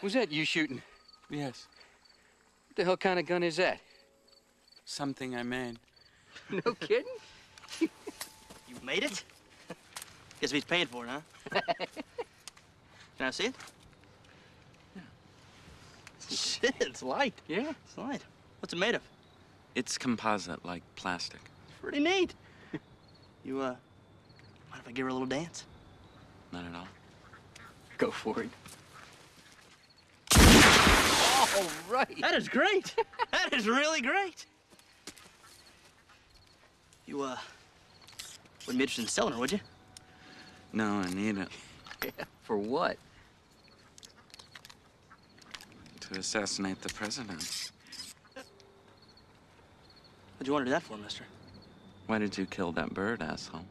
Was that you shooting? Yes. What the hell kind of gun is that? Something I made. No kidding? You made it? Guess he's paying for it, huh? Can I see it? Yeah. Shit, it's light. Yeah. It's light. What's it made of? It's composite, like plastic. Pretty neat. You, mind if I give her a little dance? Not at all. Go for it. All right. That is great. That is really great. You, wouldn't be interested in selling her, would you? No, I need it. Yeah, for what? To assassinate the president. What'd you want to do that for, mister? Why did you kill that bird, asshole?